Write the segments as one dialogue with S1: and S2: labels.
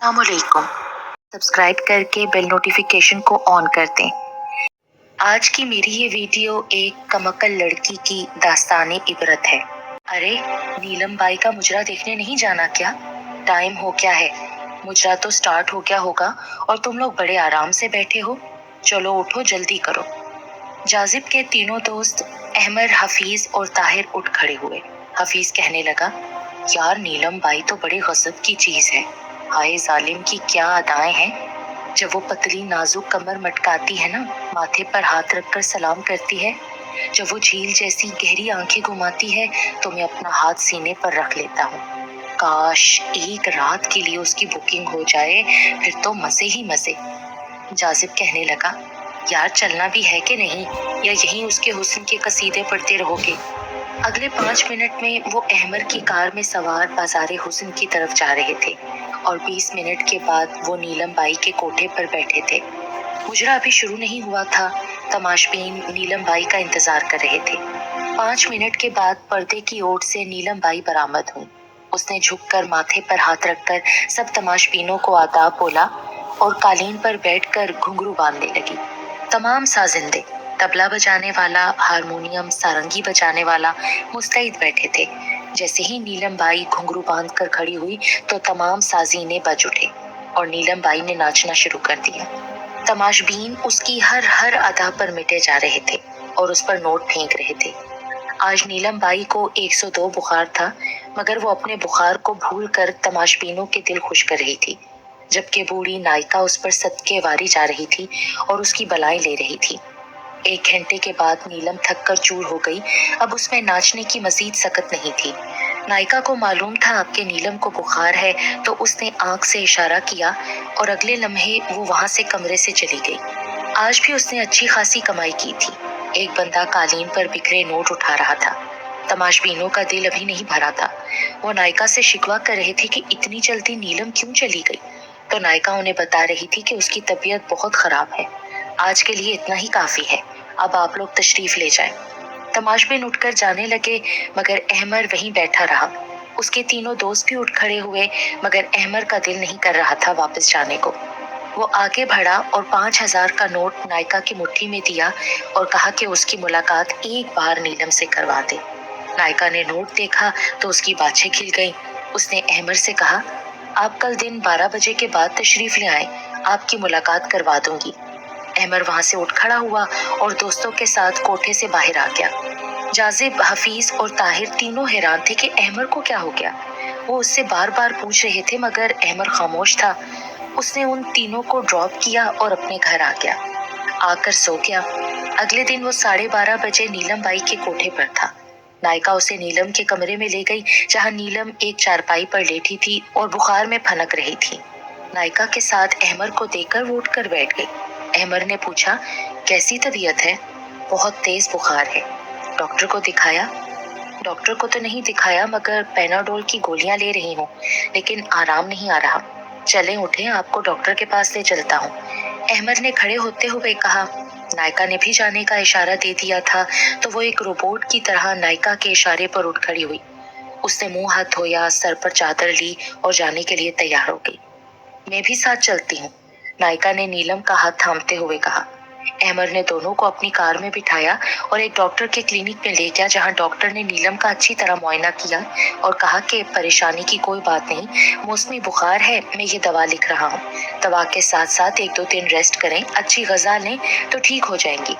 S1: अस्सलाम वालेकुम। सब्सक्राइब करके बेल नोटिफिकेशन को ऑन कर दें। आज की मेरी ये वीडियो एक कमकल लड़की की दास्ताने इबरत है। अरे, नीलम बाई का मुजरा देखने नहीं जाना क्या? टाइम हो क्या है? मुजरा तो स्टार्ट हो गया होगा और तुम लोग बड़े आराम से बैठे हो। चलो उठो, जल्दी करो। जाजिब के तीनों दोस्त अहमर, हफीज और ताहिर उठ खड़े हुए। हफीज कहने लगा, यार नीलम बाई तो बड़ी गजब की चीज है। हाय जालिम की क्या अदाएं हैं। जब वो पतली नाजुक कमर मटकाती है ना, माथे पर हाथ रखकर सलाम करती है, जब वो झील जैसी गहरी आंखें घुमाती है, तो मैं अपना हाथ सीने पर रख लेता हूँ। काश एक रात के लिए उसकी बुकिंग हो जाए, फिर तो मजे ही मजे। जाजिब कहने लगा, यार चलना भी है कि नहीं, या यहीं उसके हुस्न के कसीदे पढ़ते रहोगे? अगले 5 मिनट में वो अहमर की कार में सवार बाजारे हुस्न की तरफ जा रहे थे और 20 मिनट के बाद वो नीलम बाई के कोठे पर बैठे थे। मुजरा अभी शुरू नहीं हुआ था। तमाशबीन नीलम बाई का इंतजार कर रहे थे। 5 मिनट के बाद पर्दे की ओट से नीलम बाई बरामद हुई। उसने झुककर माथे पर हाथ रखकर सब तमाशबीनों को आदाब बोला और कालीन पर बैठकर घुंघरू बांधने लगी। तमाम साजिंदे, तबला बजाने वाला, हारमोनियम, सारंगी बजाने वाला मुस्तैद बैठे थे। जैसे ही नीलम बाई घुंघरू बांध कर खड़ी हुई तो तमाम साजीने बज उठे और नीलम बाई ने नाचना शुरू कर दिया। तमाशबीन उसकी हर हर अदा पर मिटे जा रहे थे और उस पर नोट फेंक रहे थे। आज नीलम बाई को 102 बुखार था, मगर वो अपने बुखार को भूल कर तमाशबीनों के दिल खुश कर रही थी, जबकि बूढ़ी नायिका उस पर सदके वारी जा रही थी और उसकी बलाएं ले रही थी। 1 घंटे के बाद नीलम थक कर चूर हो गई। अब उसमें नाचने की मजीद सकत नहीं थी। नायिका को मालूम था कि नीलम को बुखार है, तो उसने आंख से इशारा किया और अगले लम्हे वो वहां से कमरे से चली गई। आज भी उसने अच्छी खासी कमाई की थी। एक बंदा कालीन पर बिखरे नोट उठा रहा था। तमाशबीनों का दिल अभी नहीं भरा था। वो नायिका से शिकवा कर रहे थे कि इतनी जल्दी नीलम क्यों चली गई, तो नायिका उन्हें बता रही थी कि उसकी तबीयत बहुत खराब है। आज के लिए इतना ही काफी है, अब आप लोग तशरीफ ले जाएं। तमाशबीन उठकर जाने लगे, मगर अहमर वहीं बैठा रहा। उसके तीनों दोस्त भी उठ खड़े हुए, मगर अहमर का दिल नहीं कर रहा था वापस जाने को। वो आगे बढ़ा और 5,000 का नोट नायिका की मुट्ठी में दिया और कहा कि उसकी मुलाकात एक बार नीलम से करवा दे। नायिका ने नोट देखा तो उसकी बाछें खिल गईं। उसने अहमर से कहा, आप कल दिन 12 बजे के बाद तशरीफ ले आए, आपकी मुलाकात करवा दूंगी। अहमर वहां से उठ खड़ा हुआ और दोस्तों के साथ कोठे से बाहर आ गया। जाजिब, हफीज और ताहिर तीनों हैरान थे कि अहमर को क्या हो गया। वो उससे बार बार पूछ रहे थे, मगर अहमर खामोश था। उसने उन तीनों को ड्रॉप किया और अपने घर आ गया, आकर सो गया। अगले दिन वो 12:30 बजे नीलम बाई के कोठे पर था। नायिका उसे नीलम के कमरे में ले गई, जहां नीलम एक चारपाई पर लेटी थी और बुखार में फनक रही थी। नायिका के साथ अहमर को देखकर वो उठकर बैठ गई। अहमर ने पूछा, कैसी तबीयत है? बहुत तेज बुखार है। डॉक्टर को दिखाया? डॉक्टर को तो नहीं दिखाया, मगर पेनाडोल की गोलियां ले रही हूँ, लेकिन आराम नहीं आ रहा। चलें, उठें, आपको डॉक्टर के पास ले चलता हूँ, अहमद ने खड़े होते हुए कहा। नायिका ने भी जाने का इशारा दे दिया था, तो वो एक रोबोट की तरह नायिका के इशारे पर उठ खड़ी हुई। उसने मुंह हाथ धोया, सर पर चादर ली और जाने के लिए तैयार हो गई। मैं भी साथ चलती हूँ, नायिका ने नीलम का हाथ थामते हुए कहा। अहमद ने दोनों को अपनी कार में बिठाया और एक डॉक्टर के क्लिनिक में ले गया, जहां डॉक्टर ने नीलम का अच्छी तरह मुआयना किया और कहा कि परेशानी की कोई बात नहीं, मौसमी बुखार है, मैं ये दवा लिख रहा हूँ। दवा के साथ साथ 1-2 दिन रेस्ट करें, अच्छी ग़िज़ा लें तो ठीक हो जाएंगी।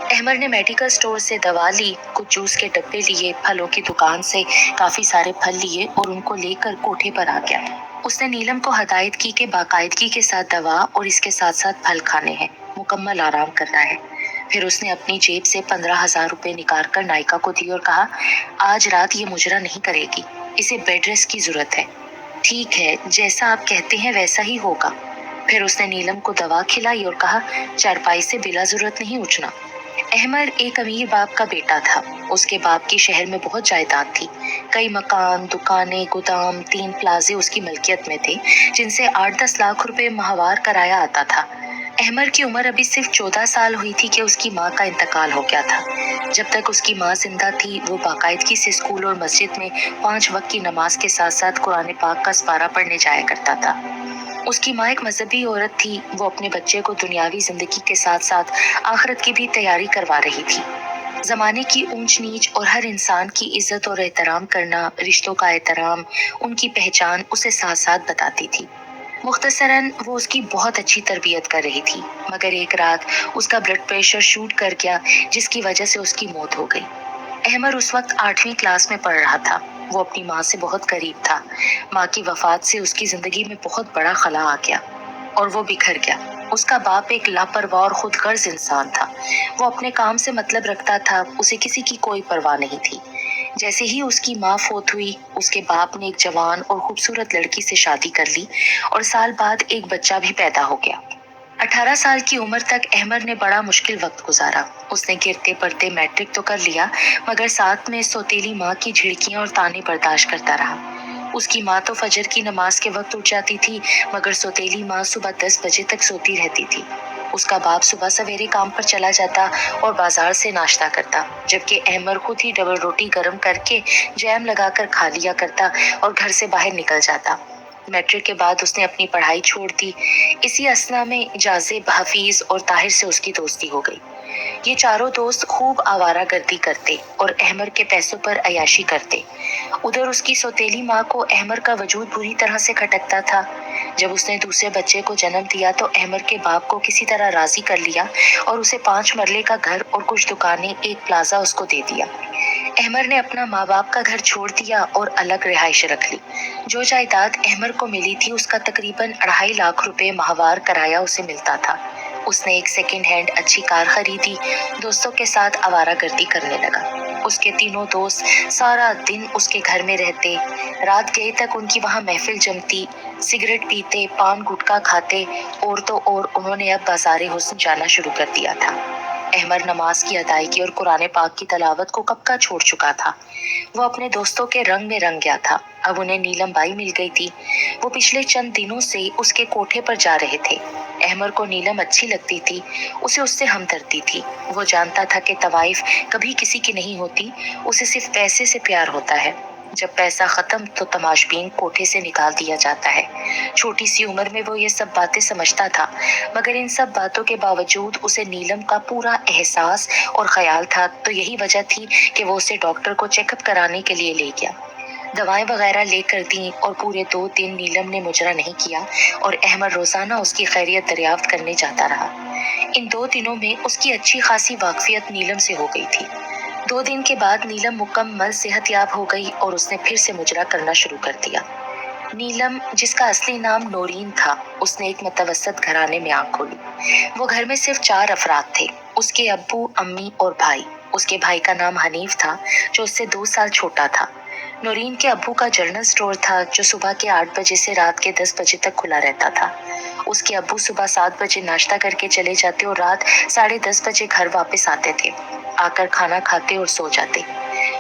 S1: अहमद ने मेडिकल स्टोर से दवा ली, कुछ जूस के डब्बे लिए, फलों की दुकान से काफी सारे फल लिए और उनको लेकर कोठे पर आ गया। उसने नीलम को हदायत की कि बाकायदगी के साथ दवा और इसके साथ साथ फल खाने हैं, मुकम्मल आराम करना है। फिर उसने अपनी जेब से 15,000 रुपए निकाल कर नायिका को दी और कहा, आज रात ये मुजरा नहीं करेगी, इसे बेड रेस्ट की जरूरत है। ठीक है, जैसा आप कहते हैं वैसा ही होगा। फिर उसने नीलम को दवा खिलाई और कहा, चारपाई से बिला जरूरत नहीं उठना। अहमद एक अमीर बाप का बेटा था। उसके बाप की शहर में बहुत जायदाद थी। कई मकान, दुकानें, गोदाम, 3 प्लाजे उसकी मलकियत में थे, जिनसे 8-10 लाख रुपए माहवार कराया आता था। अहमद की उम्र अभी सिर्फ 14 साल हुई थी कि उसकी माँ का इंतकाल हो गया था। जब तक उसकी माँ जिंदा थी, वो बाकायदगी से स्कूल और मस्जिद में 5 वक्त की नमाज के साथ साथ कुरान पाक का सपारा पढ़ने जाया करता था। اس کی ماں ایک مذہبی عورت تھی، وہ اپنے بچے کو دنیاوی زندگی کے ساتھ ساتھ آخرت کی بھی تیاری کروا رہی تھی۔ زمانے کی اونچ نیچ اور ہر انسان کی عزت اور احترام کرنا، رشتوں کا احترام، ان کی پہچان اسے ساتھ ساتھ بتاتی تھی۔ مختصراً وہ اس کی بہت اچھی تربیت کر رہی تھی، مگر ایک رات اس کا بلڈ پریشر شوٹ کر گیا، جس کی وجہ سے اس کی موت ہو گئی۔ احمد اس وقت 8ویں کلاس میں پڑھ رہا تھا۔ وہ اپنی ماں سے بہت قریب تھا۔ ماں کی وفات سے اس کی زندگی میں بہت بڑا خلا آ گیا اور وہ بکھر گیا۔ اس کا باپ ایک لاپرواہ اور خود غرض انسان تھا۔ وہ اپنے کام سے مطلب رکھتا تھا، اسے کسی کی کوئی پرواہ نہیں تھی۔ جیسے ہی اس کی ماں فوت ہوئی، اس کے باپ نے ایک جوان اور خوبصورت لڑکی سے شادی کر لی اور سال بعد ایک بچہ بھی پیدا ہو گیا۔ 18 سال کی عمر تک احمد نے بڑا مشکل وقت گزارا۔ اس نے گرتے پڑتے میٹرک تو کر لیا، مگر ساتھ میں سوتیلی ماں کی جھڑکیاں اور طعنے برداشت کرتا رہا۔ اس کی ماں تو فجر کی نماز کے وقت اٹھ جاتی تھی، مگر سوتیلی ماں صبح 10 بجے تک سوتی رہتی تھی۔ اس کا باپ صبح سویرے کام پر چلا جاتا اور بازار سے ناشتہ کرتا، جبکہ احمد خود ہی ڈبل روٹی گرم کر کے جیم لگا کر کھا لیا کرتا اور گھر سے باہر نکل جاتا۔ میٹرک کے بعد اس نے اپنی پڑھائی چھوڑ دی۔ اسی اثنا میں جاذب، حفیظ اور طاہر سے اس کی دوستی ہو گئی۔ یہ چاروں دوست خوب آوارہ گردی کرتے اور احمد کے پیسوں پر عیاشی کرتے۔ ادھر اس کی سوتیلی ماں کو احمد کا وجود بری طرح سے کھٹکتا تھا۔ جب اس نے دوسرے بچے کو جنم دیا تو احمد کے باپ کو کسی طرح راضی کر لیا اور اسے 5 مرلے کا گھر اور کچھ دکانیں، ایک پلازا اس کو دے دیا۔ احمد نے اپنا ماں باپ کا گھر چھوڑ دیا اور الگ رہائش رکھ لی۔ جو جائیداد احمد کو ملی تھی اس کا تقریباً 2.5 لاکھ روپے ماہوار کرایہ اسے ملتا تھا۔ اس نے ایک سیکنڈ ہینڈ اچھی کار خریدی، دوستوں کے ساتھ آوارہ گردی کرنے لگا۔ اس کے تینوں دوست سارا دن اس کے گھر میں رہتے، رات گئے تک ان کی وہاں محفل جمتی، سگریٹ پیتے، پان گٹکا کھاتے، اور تو اور انہوں نے اب بازار حسن جانا شروع کر دیا تھا۔ احمد نماز کی ادائیگی اور قرآن پاک کی تلاوت کو کب کا چھوڑ چکا تھا۔ وہ اپنے دوستوں کے رنگ میں رنگ گیا تھا۔ اب انہیں نیلم بائی مل گئی تھی۔ وہ پچھلے چند دنوں سے اس کے کوٹھے پر جا رہے تھے۔ احمد کو نیلم اچھی لگتی تھی، اسے اس سے ہمدردی تھی۔ وہ جانتا تھا کہ طوائف کبھی کسی کی نہیں ہوتی، اسے صرف پیسے سے پیار ہوتا ہے۔ جب پیسہ ختم تو تماشبین کوٹھے سے نکال دیا جاتا ہے۔ چھوٹی سی عمر میں وہ یہ سب باتیں سمجھتا تھا، مگر ان سب باتوں کے باوجود اسے نیلم کا پورا احساس اور خیال تھا، تو یہی وجہ تھی کہ وہ اسے ڈاکٹر کو چیک اپ کرانے کے لیے لے گیا۔ دوائیں وغیرہ لے کر دیں اور پورے 2 دن نیلم نے مجرا نہیں کیا اور احمد روزانہ اس کی خیریت دریافت کرنے جاتا رہا۔ ان 2 دنوں میں اس کی اچھی خاصی واقفیت نیلم سے ہو گئی تھی۔ 2 دن کے بعد نیلم مکمل صحت یاب ہو گئی اور اس نے پھر سے مجرا کرنا شروع کر دیا۔ نیلم، جس کا اصلی نام نورین تھا، اس نے ایک متوسط گھرانے میں آنکھ کھولی۔ وہ گھر میں صرف 4 افراد تھے، اس کے ابو، امی اور بھائی۔ اس کے بھائی کا نام حنیف تھا، جو اس سے 2 سال چھوٹا تھا۔ نورین کے ابو کا جنرل اسٹور تھا، جو صبح کے 8 بجے سے رات کے 10 بجے تک کھلا رہتا تھا۔ اس کے ابو صبح 7 بجے ناشتہ کر کے چلے جاتے اور رات 10:30 بجے گھر واپس آتے تھے۔ آ کر کھانا کھاتے اور سو جاتے۔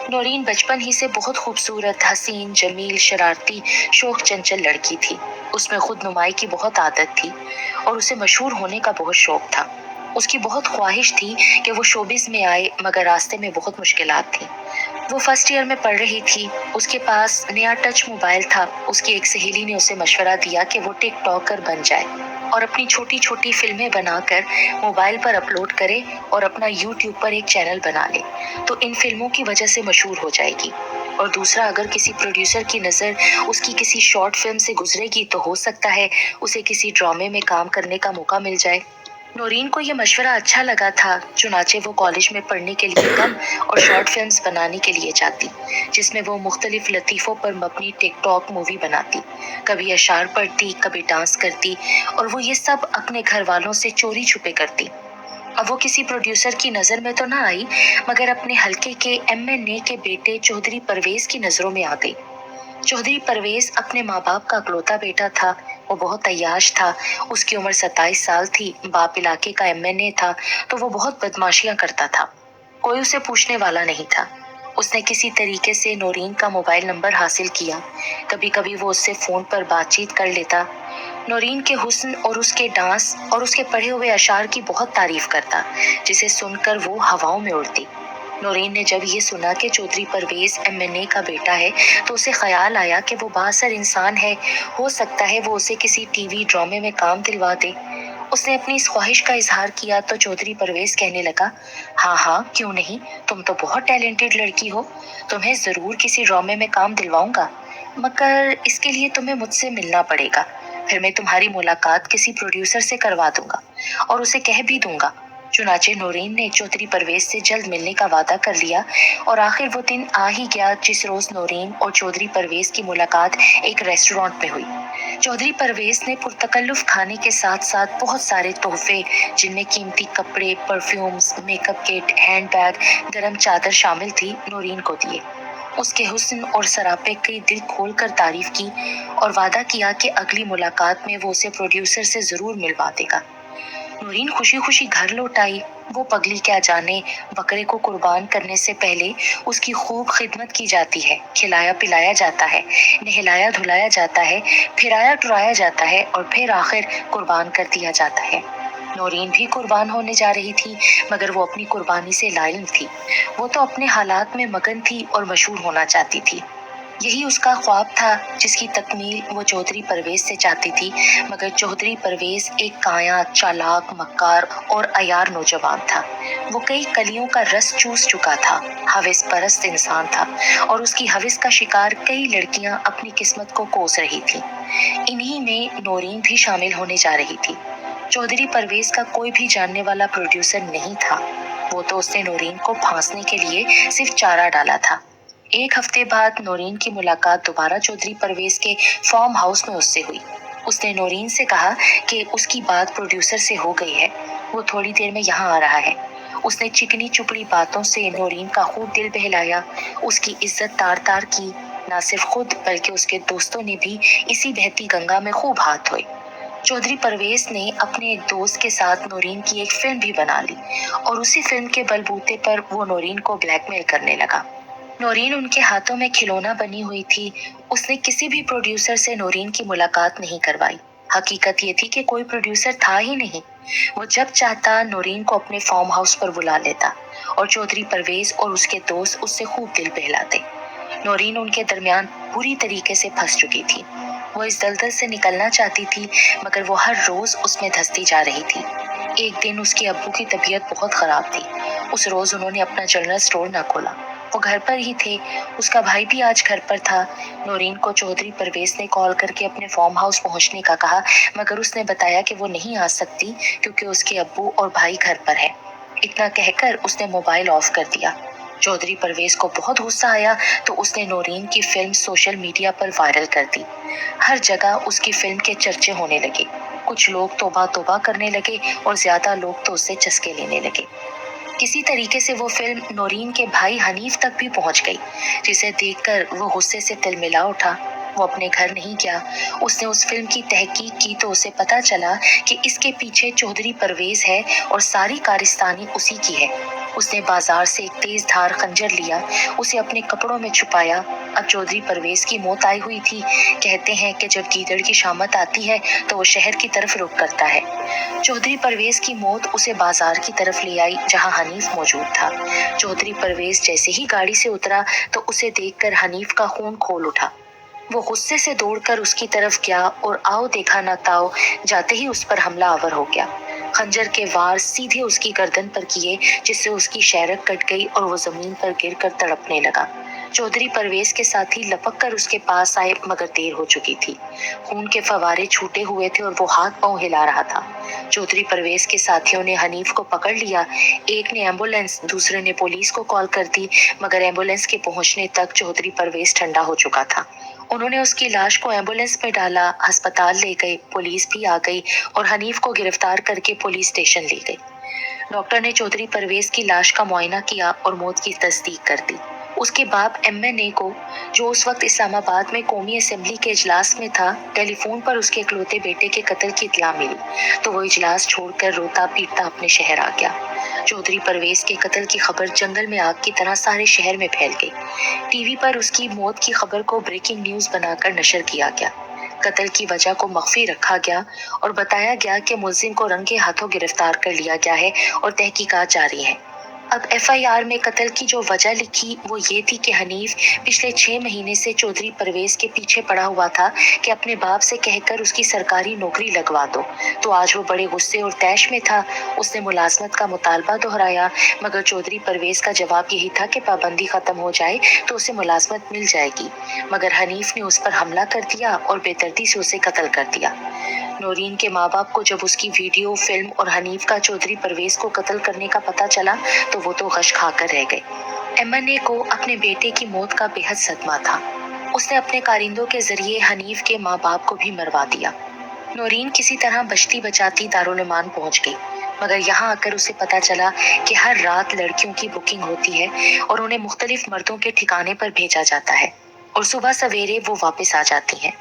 S1: نورین بچپن ہی سے بہت خوبصورت، حسین، جمیل، شرارتی، شوخ چنچل لڑکی تھی۔ اس میں خود نمائی کی بہت عادت تھی اور اسے مشہور ہونے کا بہت شوق تھا۔ اس کی بہت خواہش تھی کہ وہ شوبز میں آئے، مگر راستے میں بہت مشکلات تھیں۔ وہ فرسٹ ایئر میں پڑھ رہی تھی۔ اس کے پاس نیا ٹچ موبائل تھا۔ اس کی ایک سہیلی نے اسے مشورہ دیا کہ وہ ٹک ٹاکر بن جائے اور اپنی چھوٹی چھوٹی فلمیں بنا کر موبائل پر اپلوڈ کرے اور اپنا یوٹیوب پر ایک چینل بنا لے، تو ان فلموں کی وجہ سے مشہور ہو جائے گی۔ اور دوسرا، اگر کسی پروڈیوسر کی نظر اس کی کسی شارٹ فلم سے گزرے گی تو ہو سکتا ہے اسے کسی ڈرامے میں کام کرنے کا موقع مل جائے۔ نورین کو یہ مشورہ اچھا لگا تھا، چنانچہ وہ کالج میں پڑھنے کے لیے کم اور شارٹ فلمز بنانے کے لیے جاتی، جس میں وہ مختلف لطیفوں پر مبنی ٹک ٹاک مووی بناتی، کبھی اشعار پڑھتی، کبھی ڈانس کرتی، اور وہ یہ سب اپنے گھر والوں سے چوری چھپے کرتی۔ اب وہ کسی پروڈیوسر کی نظر میں تو نہ آئی، مگر اپنے حلقے کے ایم این اے کے بیٹے چودھری پرویز کی نظروں میں آ گئی۔ چودھری پرویز اپنے ماں باپ کا اکلوتا بیٹا تھا۔ وہ بہت عیاش تھا۔ اس کی عمر 27 سال تھی۔ باپ علاقے کا ایم این اے تھا تو وہ بہت بدماشیاں کرتا تھا۔ کوئی اسے پوچھنے والا نہیں تھا۔ اس نے کسی طریقے سے نورین کا موبائل نمبر حاصل کیا۔ کبھی کبھی وہ اس سے فون پر بات چیت کر لیتا۔ نورین کے حسن اور اس کے ڈانس اور اس کے پڑھے ہوئے اشعار کی بہت تعریف کرتا، جسے سن کر وہ ہواؤں میں اڑتی۔ نورین نے جب یہ سنا کہ چودھری پرویز MNA کا بیٹا ہے تو اسے خیال آیا کہ وہ بااثر انسان ہے، ہو سکتا ہے وہ اسے کسی ٹی وی ڈرامے میں کام دلوا دے۔ اس نے اپنی اس خواہش کا اظہار کیا تو چودھری پرویز کہنے لگا، ہاں ہاں کیوں نہیں، تم تو بہت ٹیلنٹڈ لڑکی ہو، تمہیں ضرور کسی ڈرامے میں کام دلواؤں گا، مگر اس کے لیے تمہیں مجھ سے ملنا پڑے گا، پھر میں تمہاری ملاقات کسی پروڈیوسر سے کروا دوں گا اور اسے کہہ بھی دوں گا۔ چنانچہ نورین نے چودھری پرویز سے جلد ملنے کا وعدہ کر لیا اور آخر وہ دن آ ہی گیا جس روز نورین اور چودھری پرویز کی ملاقات ایک ریسٹورانٹ میں ہوئی۔ چودھری پرویز نے پرتکلف کھانے کے ساتھ ساتھ بہت سارے تحفے، جن میں قیمتی کپڑے، پرفیومز، میک اپ کٹ، ہینڈ بیگ، گرم چادر شامل تھی، نورین کو دیے۔ اس کے حسن اور سراپے کی دل کھول کر تعریف کی اور وعدہ کیا کہ اگلی ملاقات میں وہ اسے پروڈیوسر سے ضرور ملوا دے گا۔ نورین خوشی خوشی گھر لوٹ آئی۔ وہ پگلی کیا جانے، بکرے کو قربان کرنے سے پہلے اس کی خوب خدمت کی جاتی ہے، کھلایا پلایا جاتا ہے، نہلایا دھلایا جاتا ہے، پھرایا ٹرایا جاتا ہے اور پھر آخر قربان کر دیا جاتا ہے۔ نورین بھی قربان ہونے جا رہی تھی، مگر وہ اپنی قربانی سے لا علم تھی۔ وہ تو اپنے حالات میں مگن تھی اور مشہور ہونا چاہتی تھی۔ یہی اس کا خواب تھا جس کی تکمیل وہ چودھری پرویز سے چاہتی تھی، مگر چودھری پرویز ایک کایا، چالاک، مکار اور عیار نوجوان تھا۔ وہ کئی کلیوں کا رس چوس چکا تھا، ہوس پرست انسان تھا اور اس کی ہوس کا شکار کئی لڑکیاں اپنی قسمت کو کوس رہی تھیں۔ انہی میں نورین بھی شامل ہونے جا رہی تھی۔ چودھری پرویز کا کوئی بھی جاننے والا پروڈیوسر نہیں تھا، وہ تو اس نے نورین کو پھانسنے کے لیے صرف چارہ ڈالا تھا۔ ایک ہفتے بعد نورین کی ملاقات دوبارہ چودھری پرویز کے فارم ہاؤس میں اس سے ہوئی۔ اس نے نورین سے کہا کہ اس کی بات پروڈیوسر سے ہو گئی ہے، وہ تھوڑی دیر میں یہاں آ رہا ہے۔ اس نے چکنی چپڑی باتوں سے نورین کا خوب دل بہلایا، اس کی عزت تار تار کی۔ نہ صرف خود بلکہ اس کے دوستوں نے بھی اسی بہتی گنگا میں خوب ہاتھ دھوئے۔ چودھری پرویز نے اپنے ایک دوست کے ساتھ نورین کی ایک فلم بھی بنا لی اور اسی فلم کے بل بوتے پر وہ نورین کو بلیک میل کرنے لگا۔ نورین ان کے ہاتھوں میں کھلونا بنی ہوئی تھی۔ اس نے کسی بھی پروڈیوسر سے نورین کی ملاقات نہیں کروائی۔ حقیقت یہ تھی کہ کوئی پروڈیوسر تھا ہی نہیں۔ وہ جب چاہتا نورین کو اپنے فارم ہاؤس پر بلا لیتا اور چودھری پرویز اور اس کے دوست اس سے خوب دل بہلاتے۔ نورین ان کے درمیان بری طریقے سے پھنس چکی تھی۔ وہ اس دلدل سے نکلنا چاہتی تھی، مگر وہ ہر روز اس میں دھستی جا رہی تھی۔ ایک دن اس کے ابو کی طبیعت بہت خراب تھی۔ اس روز انہوں نے اپنا جنرل اسٹور نہ کھولا۔ وہ گھر پر ہی تھے۔ اس کا بھائی بھی آج گھر پر تھا۔ نورین کو چودھری پرویز نے کال کر کے اپنے فارم ہاؤس پہنچنے کا کہا، مگر اس نے بتایا کہ وہ نہیں آ سکتی کیونکہ اس کے ابو اور بھائی گھر پر ہے۔ اتنا کہہ کر اس نے موبائل آف کر دیا۔ چودھری پرویز کو بہت غصہ آیا تو اس نے نورین کی فلم سوشل میڈیا پر وائرل کر دی۔ ہر جگہ اس کی فلم کے چرچے ہونے لگے۔ کچھ لوگ توبہ توبہ کرنے لگے اور زیادہ لوگ تو اس سے چسکے لینے لگے۔ کسی طریقے سے وہ فلم نورین کے بھائی حنیف تک بھی پہنچ گئی، جسے دیکھ کر وہ غصے سے تلملا اٹھا۔ وہ اپنے گھر نہیں گیا۔ اس نے اس فلم کی تحقیق کی تو اسے پتہ چلا کہ اس کے پیچھے چودھری پرویز ہے اور ساری کارستانی اسی کی ہے۔ اس نے بازار سے ایک تیز دھار خنجر لیا، اسے اپنے کپڑوں میں چھپایا۔ اب چودھری پرویز کی موت آئی ہوئی تھی۔ کہتے ہیں کہ جب گیدڑ کی شامت آتی ہے تو وہ شہر کی طرف رخ کرتا ہے۔ چودھری پرویز کی موت اسے بازار کی طرف لے آئی جہاں حنیف موجود تھا۔ چودھری پرویز جیسے ہی گاڑی سے اترا تو اسے دیکھ کر حنیف کا خون کھول اٹھا۔ وہ غصے سے دوڑ کر اس کی طرف گیا اور آؤ دیکھا نہ تاؤ جاتے ہی اس پر حملہ آور ہو گیا۔ خنجر کے وار سیدھے اس کی گردن پر کیے، جس سے اس کی شہرک کٹ گئی اور وہ زمین پر گر کر تڑپنے لگا۔ چودھری پرویز کے ساتھی لپک کر اس کے پاس آئے مگر دیر ہو چکی تھی۔ خون کے فوارے چھوٹے ہوئے تھے اور وہ ہاتھ پاؤں ہلا رہا تھا۔ چودھری پرویز کے ساتھیوں نے حنیف کو پکڑ لیا۔ ایک نے ایمبولینس، دوسرے نے پولیس کو کال کر دی، مگر ایمبولینس کے پہنچنے تک چودھری پرویز ٹھنڈا ہو چکا تھا۔ انہوں نے اس کی لاش کو ایمبولینس میں ڈالا، ہسپتال لے گئے، پولیس بھی آ گئی اور حنیف کو گرفتار کر کے پولیس اسٹیشن لے گئی۔ ڈاکٹر نے چودھری پرویز کی لاش کا معائنہ کیا اور موت کی تصدیق کر دی۔ اس کے باپ MNA کو، جو اس وقت اسلام آباد میں قومی اسمبلی کے اجلاس میں تھا، ٹیلی فون پر اس کے اکلوتے بیٹے کے قتل کی اطلاع ملی تو وہ اجلاس چھوڑ کر روتا پیٹتا اپنے شہر آ گیا۔ چودھری پرویز کے قتل کی خبر جنگل میں آگ کی طرح سارے شہر میں پھیل گئی۔ ٹی وی پر اس کی موت کی خبر کو بریکنگ نیوز بنا کر نشر کیا گیا۔ قتل کی وجہ کو مخفی رکھا گیا اور بتایا گیا کہ ملزم کو رنگے ہاتھوں گرفتار کر لیا گیا ہے اور تحقیقات جاری ہیں۔ अब FIR में कत्ल की जो वजह लिखी वो ये थी कि हनीफ पिछले 6 महीने से चौधरी परवेज के पीछे पड़ा हुआ था कि अपने बाप से कहकर उसकी सरकारी नौकरी लगवा दो। तो आज वो बड़े गुस्से और तैश में था। उसने मुलाजमत का मुतालबा दोहराया, मगर चौधरी परवेज का जवाब यही था कि पाबंदी खत्म हो जाए तो उसे मुलाजमत मिल जाएगी। मगर हनीफ ने उस पर हमला कर दिया और बेदर्दी से उसे कत्ल कर दिया। नौरीन के माँ बाप को जब उसकी वीडियो, फिल्म और हनीफ का चौधरी परवेज को कत्ल करने का पता चला तो वो तो गश खाकर रह गए। एमएनए को अपने बेटे की मौत का बेहद सदमा था। उसने अपने कारिंदों के जरिए हनीफ के माँ बाप को भी मरवा दिया। नौरीन किसी तरह बचती बचाती दारुल अमान पहुंच गई, मगर यहाँ आकर उसे पता चला कि हर रात लड़कियों की बुकिंग होती है और उन्हें मुख्तलिफ मर्दों के ठिकाने पर भेजा जाता है और सुबह सवेरे वो वापस आ जाती हैं।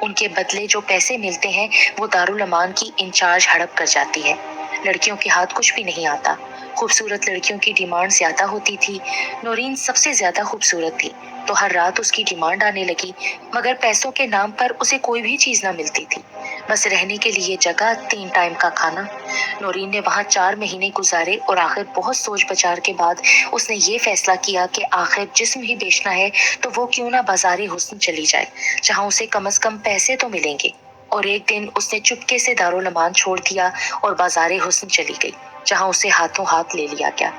S1: उनके बदले जो पैसे मिलते हैं वो दारुल अमान की इंचार्ज हड़प कर जाती है। लड़कियों के हाथ कुछ भी नहीं आता। खूबसूरत लड़कियों की डिमांड ज्यादा होती थी। नौरीन सबसे ज्यादा खूबसूरत थी तो हर रात उसकी डिमांड आने लगी, मगर पैसों के नाम पर उसे कोई भी चीज ना मिलती थी, बस रहने के लिए जगह, 3 टाइम का खाना। नौरीन ने वहां 4 महीने गुजारे और आखिर बहुत सोच विचार के बाद उसने ये फैसला किया कि आखिर जिस्म ही बेचना है तो वो क्यों ना बाजारे हुस्न चली जाए, जहां उसे कम से कम पैसे तो मिलेंगे। और एक दिन उसने चुपके से दारुल अमान छोड़ दिया और बाजारे हुस्न चली गई, जहां उसे हाथों हाथ ले लिया गया।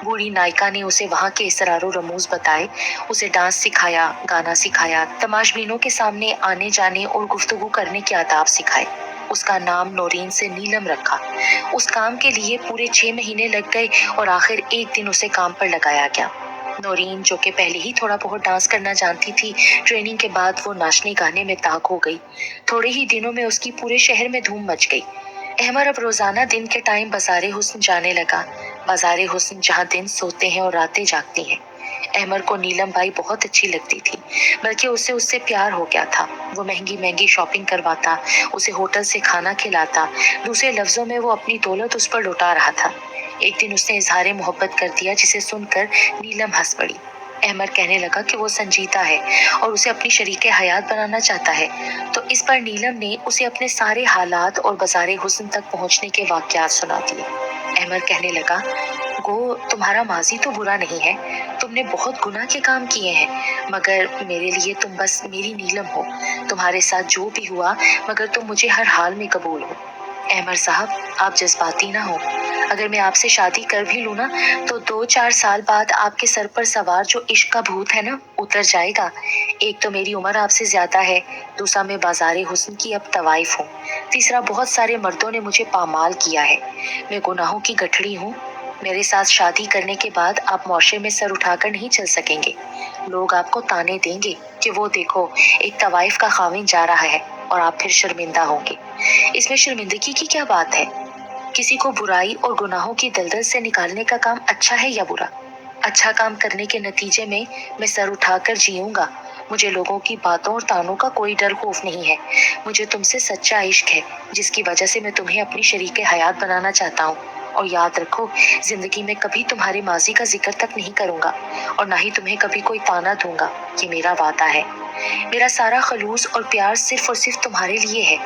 S1: बूढ़ी नायिका ने उसे वहां के इसरारो रमूज बताए, उसे डांस सिखाया, गाना सिखाया, तमाशबीनों के सामने आने जाने और गुफ्तगू करने के आदाब सिखाए। उसका नाम नौरीन से नीलम रखा। उस काम के लिए पूरे 6 महीने लग गए और आखिर एक दिन उसे काम पर लगाया गया। नौरीन, जो कि पहले ही थोड़ा बहुत डांस करना जानती थी, ट्रेनिंग के बाद वो नाचने गाने में ताक हो गई। थोड़े ही दिनों में उसकी पूरे शहर में धूम मच गई। अहमर अब रोजाना दिन के टाइम बाजारे हुस्न जाने लगा। बाजारे हुस्न जहाँ दिन सोते हैं और रातें जागती हैं। अहमर को नीलम बाई बहुत अच्छी लगती थी, बल्कि उससे प्यार हो गया था। वो महंगी महंगी शॉपिंग करवाता, उसे होटल से खाना खिलाता, दूसरे लफ्जों में वो अपनी दौलत उस पर लुटा रहा था। एक दिन उसने इजहार मोहब्बत कर दिया, जिसे सुनकर नीलम हंस पड़ी। अहमर कहने लगा कि वो संजीदा है और उसे अपनी शरीके हयात बनाना चाहता है। तो इस पर नीलम ने उसे अपने सारे हालात और बाजारे हुस्न तक पहुंचने के वाकयात सुना दिए। अहमर कहने लगा, गो तुम्हारा माजी तो बुरा नहीं है, तुमने बहुत गुनाह के काम किए हैं, मगर मेरे लिए तुम बस मेरी नीलम हो। तुम्हारे साथ जो भी हुआ, मगर तुम मुझे हर हाल में कबूल हो। अहमर साहब, आप जज्बाती ना हो। अगर मैं आपसे शादी कर भी लूं ना, तो 2-4 साल बाद आपके सर पर सवार जो इश्क का भूत है ना, उतर जाएगा। एक तो मेरी उम्र आपसे ज्यादा है, दूसरा मैं बाजारे हुस्न की अब तवाइफ हूँ, तीसरा बहुत सारे मर्दों ने मुझे पामाल किया है। मैं गुनाहों की गठड़ी हूँ। मेरे साथ शादी करने के बाद आप मुआशरे में सर उठाकर नहीं चल सकेंगे। लोग आपको ताने देंगे कि वो देखो, एक तवाइफ का खाविन जा रहा है, और आप फिर शर्मिंदा होंगे। इसमें शर्मिंदगी की क्या बात है? किसी को बुराई और गुनाहों की दलदल से निकालने का काम अच्छा है या बुरा? अच्छा काम करने के नतीजे में मैं सर उठाकर जीऊंगा। मुझे लोगों की बातों और तानों का कोई डर खौफ नहीं है। मुझे तुमसे सच्चा इश्क है, जिसकी वजह से मैं तुम्हें अपनी शरीके हयात बनाना चाहता हूँ। और याद रखो, जिंदगी में कभी तुम्हारे माजी का जिक्र तक नहीं करूंगा और ना ही तुम्हें कभी कोई ताना दूंगा। ये मेरा वादा है। मेरा सारा खलूस और प्यार सिर्फ और सिर्फ तुम्हारे लिए है।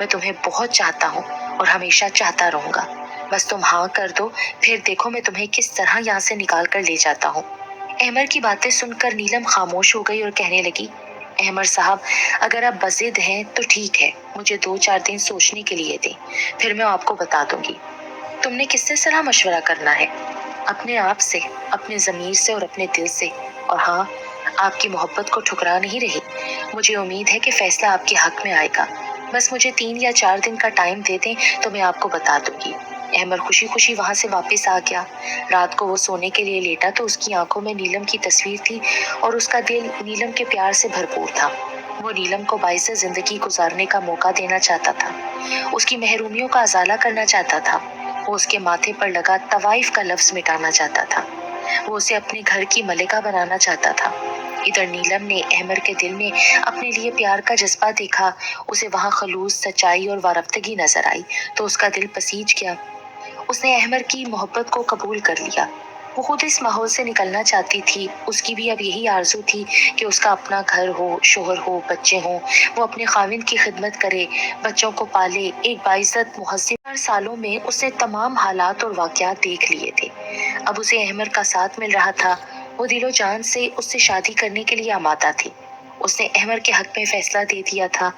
S1: मैं तुम्हें बहुत चाहता हूँ और हमेशा चाहता रहूंगा। बस तुम हाँ कर दो, फिर देखो मैं तुम्हें किस तरह यहाँ से निकाल कर ले जाता हूँ। अहमर की बातें सुनकर नीलम खामोश हो गई और कहने लगी, अहमर साहब, अगर आप बज़िद हैं तो ठीक है, मुझे 2-4 दिन सोचने के लिए दें, फिर मैं आपको बता दूंगी। तुमने किससे सलाह मशवरा करना है? अपने आप से, अपने ज़मीर से और अपने दिल से। और हाँ, आपकी मोहब्बत को ठुकरा नहीं रही। मुझे उम्मीद है कि फैसला आपके हक में आएगा। बस मुझे 3 या 4 दिन का टाइम दे दें तो मैं आपको बता दूंगी। अहमर खुशी खुशी वहां से वापस आ गया। रात को वो सोने के लिए लेटा तो उसकी आंखों में नीलम की तस्वीर थी और उसका दिल नीलम के प्यार से भरपूर था। वो नीलम को बाइज़्ज़त जिंदगी गुजारने का मौका देना चाहता था, उसकी महरूमियों का अजाला करना चाहता था। वो उसके माथे पर लगा तवाइफ का लफ्ज मिटाना चाहता था। वो उसे अपने घर की मलिका बनाना चाहता था। इधर नीलम ने अहमर के दिल में अपने लिए प्यार का जज्बा देखा। उसे वहां खलूस, सच्चाई और वारफ्तगी नजर आई तो उसका दिल पसीज गया। उसने अहमर की मोहब्बत को कबूल कर लिया। वो खुद इस माहौल से निकलना चाहती थी। उसकी भी अब यही आरजू थी कि उसका अपना घर हो, शोहर हो, बच्चे हों। वो अपने खाविंद की खिदमत करे, बच्चों को पाले, एक बाइज्जत मुहज्जिब। 4 सालों में उसने तमाम हालात और वाकयात देख लिए थे। अब उसे अहमर का साथ मिल रहा था। वो दिलो जान से उससे शादी करने के लिए आमादा थी। उसने अहमर के हक में फैसला दे दिया था।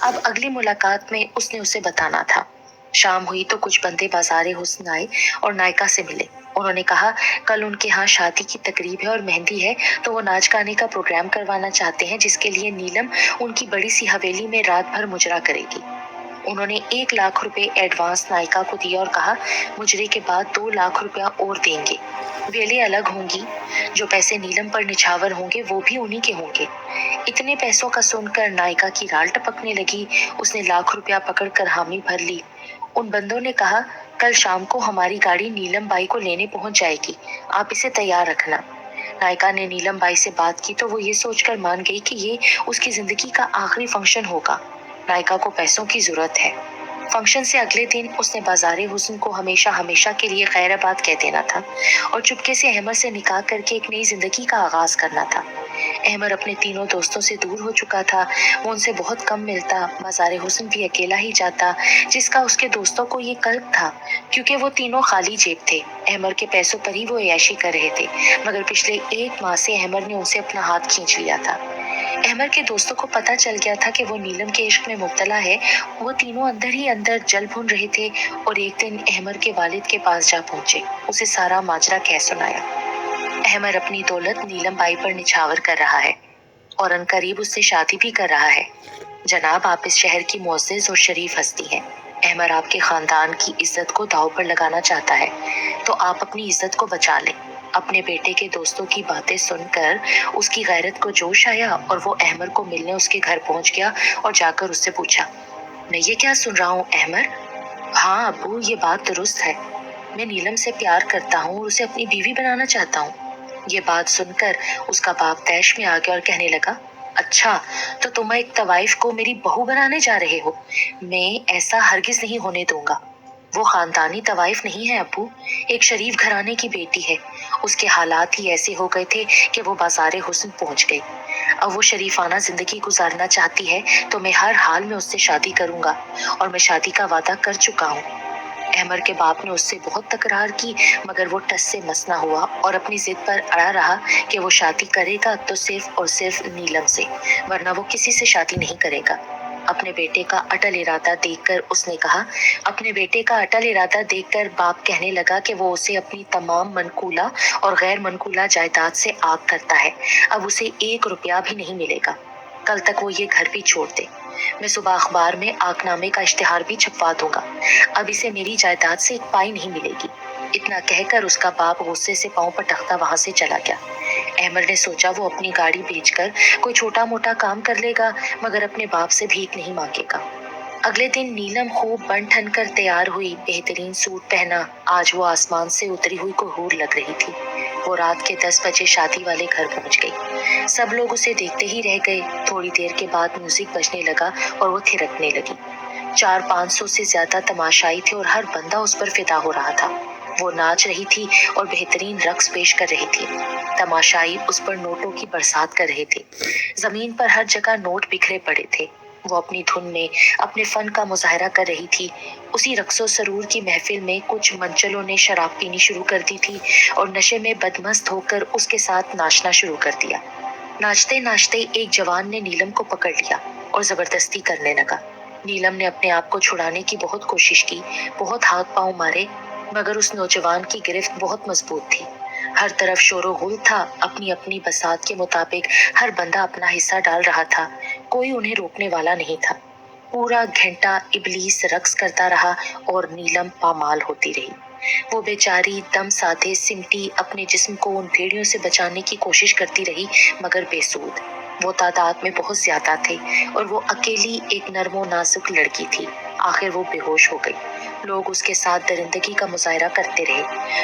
S1: अब अगली मुलाकात में उसने उसे बताना था। शाम हुई तो कुछ बंदे बाजारे हुस्न आए और नायका से मिले। उन्होंने कहा कल उनके यहाँ शादी की तकरीब है और मेहंदी है, तो वो नाच गाने का प्रोग्राम करवाना चाहते हैं, जिसके लिए नीलम उनकी बड़ी सी हवेली में रात भर मुजरा करेगी। उन्होंने 1 लाख रुपए एडवांस नायिका को दिया और कहा मुजरे के बाद 2 लाख रुपया और देंगे। वेले अलग होंगी, जो पैसे नीलम पर निछावर होंगे वो भी उन्हीं के होंगे। इतने पैसों का सुनकर नायिका की राल टपकने लगी। उसने लाख रुपया पकड़कर हामी भर ली। उन बंदों ने कहा कल शाम को हमारी गाड़ी नीलम बाई को लेने पहुंच जाएगी, आप इसे तैयार रखना। नायिका ने नीलम बाई से बात की तो वो ये सोचकर मान गई कि ये उसकी जिंदगी का आखिरी फंक्शन होगा। नायिका को पैसों की जरूरत है। फंक्शन से अगले दिन उसने बाजारे हुस्न को हमेशा हमेशा के लिए खैराबाद कह देना था और चुपके से अहमर से निकाह करके एक नई जिंदगी का आगाज करना था। अहमर अपने तीनों दोस्तों से दूर हो चुका था। वो उनसे बहुत कम मिलता। बाजारे हुस्न भी अकेला ही जाता, जिसका उसके दोस्तों को ये कल्प था, क्योंकि वो तीनों खाली जेब थे। अहमर के पैसों पर ही वो ऐशी कर रहे थे, मगर पिछले 1 माह से अहमर ने उनसे अपना हाथ खींच लिया था। अहमर के दोस्तों को पता चल गया था कि वो नीलम के इश्क में मुब्तला है। वो तीनों अंदर ही अंदर जल भुन रहे थे और एक दिन अहमर के वालिद के पास जा पहुंचे। उसे सारा माजरा कह सुनाया। अहमर अपनी दौलत नीलम बाई पर निछावर कर रहा है और अनकरीब उससे शादी भी कर रहा है। जनाब, आप इस शहर की मुअज़्ज़ज़ और शरीफ हस्ती हैं। अहमर आपके खानदान की इज्जत को दांव पर लगाना चाहता है, तो आप अपनी इज्जत को बचा लें। अपने बेटे के दोस्तों की बातें सुनकर उसकी गैरत को जोश आया और वो अहमर को मिलने उसके घर पहुंच गया और जाकर उससे पूछा, मैं ये क्या सुन रहा हूँ अहमर? हाँ अब्बू, ये बात दुरुस्त है। मैं नीलम से प्यार करता हूँ और उसे अपनी बीवी बनाना चाहता हूँ। ये बात सुनकर उसका बाप तैश में आ गया और कहने लगा, अच्छा, तो तुम एक तवाइफ को मेरी बहू बनाने जा रहे हो? मैं ऐसा हरगिज नहीं होने दूंगा। वो खानदानी तवाइफ नहीं है अब्बू, एक शरीफ घराने की बेटी है। उसके हालात ही ऐसे हो गए थे कि वो बाजारे हुस्न पहुंच गई। अब वो शरीफाना जिंदगी गुजारना चाहती है, तो मैं हर हाल में उससे शादी करूंगा और मैं शादी का वादा कर चुका हूँ। अहमर के बाप ने उससे बहुत तकरार की, मगर वो टस से मस ना हुआ और अपनी जिद पर अड़ा रहा कि वो शादी करेगा तो सिर्फ और सिर्फ नीलम से, वरना वो किसी से शादी नहीं करेगा। अपने बेटे का अटल इरादा देखकर बाप कहने लगा कि वो उसे अपनी तमाम मनकूला और गैर मनकूला जायदाद से आग करता है। अब उसे 1 रुपया भी नहीं मिलेगा। कल तक वो ये घर भी छोड़ दे। मैं सुबह अखबार में आगनामे का इश्तिहार भी छपवा दूंगा। अब इसे मेरी जायदाद से एक पाई नहीं मिलेगी। इतना कहकर उसका बाप गुस्से से पांव पटकता वहां से चला गया। अहमर ने सोचा वो अपनी गाड़ी बेचकर कोई छोटा मोटा काम कर लेगा, मगर अपने बाप से भीख नहीं मांगेगा। अगले दिन नीलम खूब बन ठन कर तैयार हुई, बेहतरीन सूट पहना। आज वो आसमान से उतरी हुई कोई हूर लग रही थी। वो रात के 10 बजे शादी वाले घर पहुंच गई। सब लोग उसे देखते ही रह गए। थोड़ी देर के बाद म्यूजिक बजने लगा और वो थिरकने लगी। 400-500 से ज्यादा तमाशाई थे और हर बंदा उस पर फिदा हो रहा था। वो नाच रही थी और बेहतरीन रक्स पेश कर रही थी। तमाशाई उस पर नोटों की बरसात कर रहे थे। जमीन पर हर जगह नोट बिखरे पड़े थे। वो अपनी धुन में अपने फन का मुजाहरा कर रही थी। उसी रक्सो सरूर की महफिल में कुछ मंचलों ने शराब पीनी शुरू कर दी थी और नशे में बदमस्त होकर उसके साथ नाचना शुरू कर दिया। नाचते नाचते एक जवान ने नीलम को पकड़ लिया और जबरदस्ती करने लगा। नीलम ने अपने आप को छुड़ाने की बहुत कोशिश की, बहुत हाथ पांव मारे, मगर उस नौजवान की गिरफ्त बहुत मजबूत थी। हर तरफ शोरो गुल था। अपनी अपनी बसात के मुताबिक हर बंदा अपना हिस्सा डाल रहा था। कोई उन्हें रोकने वाला नहीं था। पूरा घंटा इबलीस रक्स करता रहा और नीलम पामाल होती रही। वो बेचारी दम साधे सिमटी अपने जिस्म को उन भेड़ियों से बचाने की कोशिश करती रही, मगर बेसूद। वो तादाद में बहुत ज्यादा थे और वो अकेली एक नरमो नाजुक लड़की थी। आखिर वो बेहोश हो गई। लोग उसके साथ दरिंदगी का मुजाहरा करते रहे।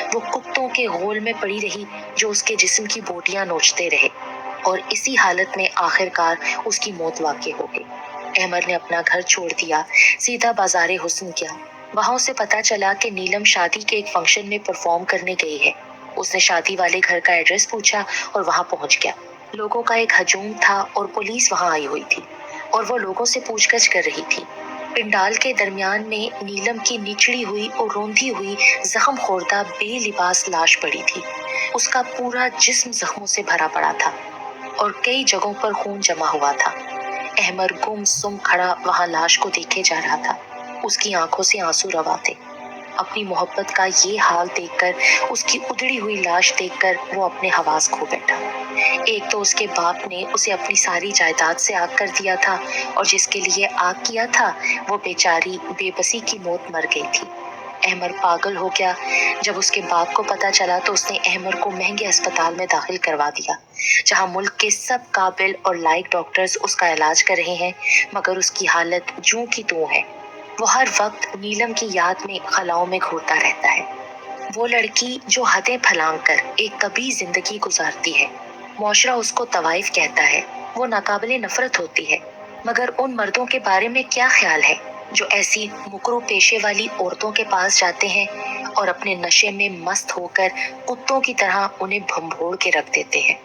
S1: वो कुत्तों के गोल में पड़ी रही जो उसके जिस्म की बोटियां नोचते रहे और इसी हालत में आखिरकार उसकी मौत वाक़ई हो गई। अहमर ने अपना घर छोड़ दिया, सीधा बाजारे हुस्न गया। वहां उसे पता चला कि नीलम शादी के एक फंक्शन में परफॉर्म करने गई है। उसने शादी वाले घर का एड्रेस पूछा और वहां पहुंच गया। लोगों का एक हजूम था और पुलिस वहां आई हुई थी और वो लोगों से पूछगछ कर रही थी। पंडाल के दरमियान में नीलम की निचड़ी हुई और रोंधी हुई जख्म खोरदा बेलिबास लाश पड़ी थी। उसका पूरा जिस्म जख्मों से भरा पड़ा था और कई जगहों पर खून जमा हुआ था। अहमद गुमसुम खड़ा वहां लाश को देखे जा रहा था। उसकी आंखों से आंसू रवा थे। अपनी मोहब्बत का ये हाल देखकर, उसकी उधड़ी हुई लाश देखकर वो अपने हवास खो बैठा। एक तो उसके बाप ने उसे अपनी सारी जायदाद से आग कर दिया था और जिसके लिए आग किया था वो बेचारी बेबसी की मौत मर गई थी। अहमद पागल हो गया। जब उसके बाप को पता चला तो उसने अहमद को महंगे अस्पताल में दाखिल करवा दिया, जहां मुल्क के सब काबिल और लायक डॉक्टर्स उसका इलाज कर रहे हैं, मगर उसकी हालत जूं की त्यों है। वो हर वक्त नीलम की याद में खलाओं में घूरता रहता है। वो लड़की जो हदें फलांग कर एक कभी जिंदगी गुजारती है। मुआशरा उसको तवाइफ कहता है। वो नाकाबिले नफरत होती है, मगर उन मर्दों के बारे में क्या ख्याल है जो ऐसी मुकरू पेशे वाली औरतों के पास जाते हैं और अपने नशे में मस्त होकर कुत्तों की तरह उन्हें भंभोड़ के रख देते हैं।